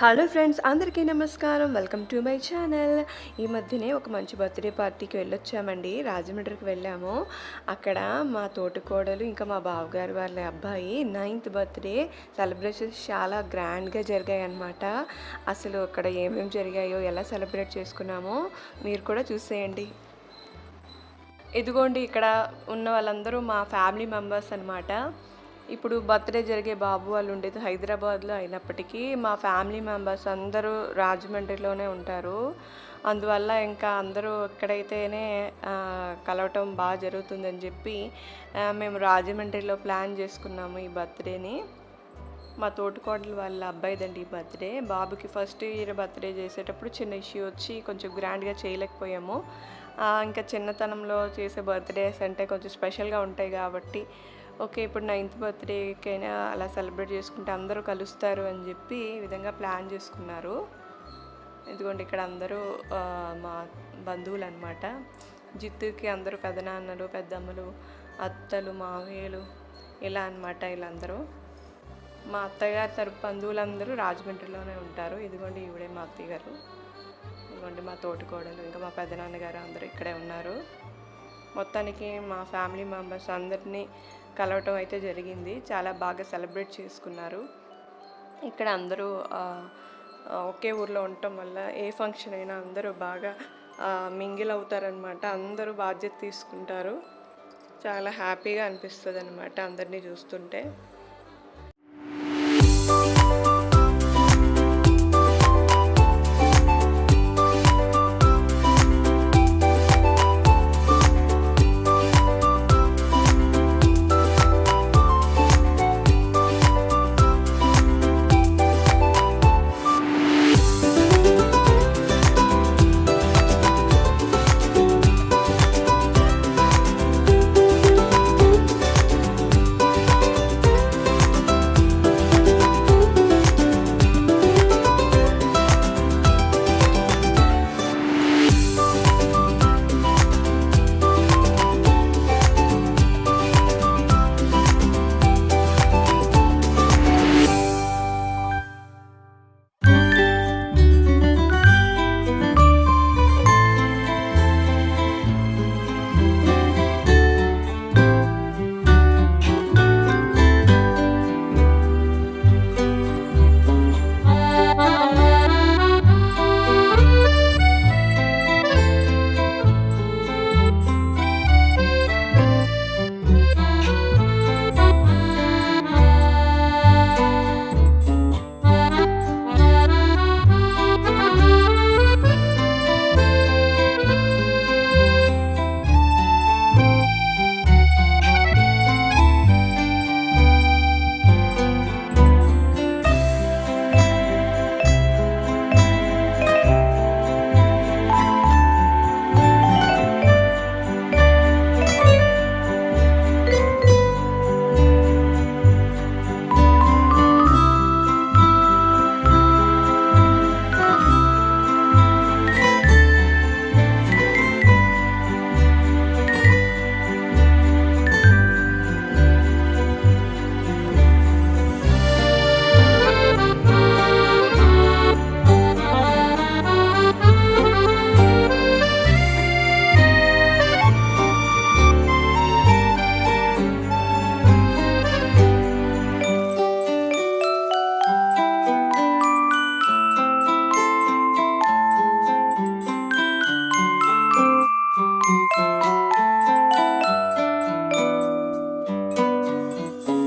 Hello friends, అందరికీ నమస్కారం. Welcome to my channel. ఈ మధ్యనే ఒక మంచి బర్త్డే పార్టీకి వెళ్ళొచ్చామండి. రాజమండ్రికి వెళ్ళాము. అక్కడ మా తోటికోడలు ఇంకా మా బావగారు వాళ్ళ అబ్బాయి 9th బర్త్డే సెలబ్రేషన్స్ చాలా గ్రాండ్గా జరిగాయి అన్నమాట. అసలు అక్కడ ఏమేమి జరిగాయో, ఎలా సెలబ్రేట్ చేసుకున్నామో మీరు కూడా చూసేయండి. ఇదిగోండి, ఇక్కడ ఉన్న వాళ్ళందరూ మా ఫ్యామిలీ మెంబర్స్ అనమాట. ఇప్పుడు బర్త్డే జరిగే బాబు వాళ్ళు ఉండేది హైదరాబాద్లో అయినప్పటికీ మా ఫ్యామిలీ మెంబర్స్ అందరూ రాజమండ్రిలోనే ఉంటారు. అందువల్ల ఇంకా అందరూ ఇక్కడైతేనే కలవటం బాగా జరుగుతుందని చెప్పి మేము రాజమండ్రిలో ప్లాన్ చేసుకున్నాము ఈ బర్త్డేని. మా తోటికోడలు వాళ్ళ అబ్బాయిదండి ఈ బర్త్డే. బాబుకి ఫస్ట్ ఇయర్ బర్త్డే చేసేటప్పుడు చిన్న ఇష్యూ వచ్చి కొంచెం గ్రాండ్గా చేయలేకపోయాము. ఇంకా చిన్నతనంలో చేసే బర్త్డేస్ అంటే కొంచెం స్పెషల్గా ఉంటాయి కాబట్టి ఓకే, ఇప్పుడు 9th బర్త్డేకైనా అలా సెలబ్రేట్ చేసుకుంటే అందరూ కలుస్తారు అని చెప్పి ఈ విధంగా ప్లాన్ చేసుకున్నారు. ఇదిగోండి, ఇక్కడ అందరూ మా బంధువులు అనమాట. జిత్తుకి అందరూ పెదనాన్నలు, పెద్దమ్మలు, అత్తలు, మావయ్యలు ఇలా అనమాట. వీళ్ళందరూ మా అత్తగారి తరపు బంధువులందరూ రాజమండ్రిలోనే ఉంటారు. ఇదిగోండి, ఈవిడే మా అత్తయ్య గారు. ఇదిగోండి మా తోటికోడలు, ఇంకా మా పెదనాన్నగారు అందరూ ఇక్కడే ఉన్నారు. మొత్తానికి మా ఫ్యామిలీ మెంబర్స్ అందరినీ కలవటం అయితే జరిగింది. చాలా బాగా సెలబ్రేట్ చేసుకున్నారు. ఇక్కడ అందరూ ఒకే ఊర్లో ఉండటం వల్ల ఏ ఫంక్షన్ అయినా అందరూ బాగా మింగిల్ అవుతారనమాట. అందరూ బాధ్యత తీసుకుంటారు. చాలా హ్యాపీగా అనిపిస్తుంది అనమాట అందరినీ చూస్తుంటే.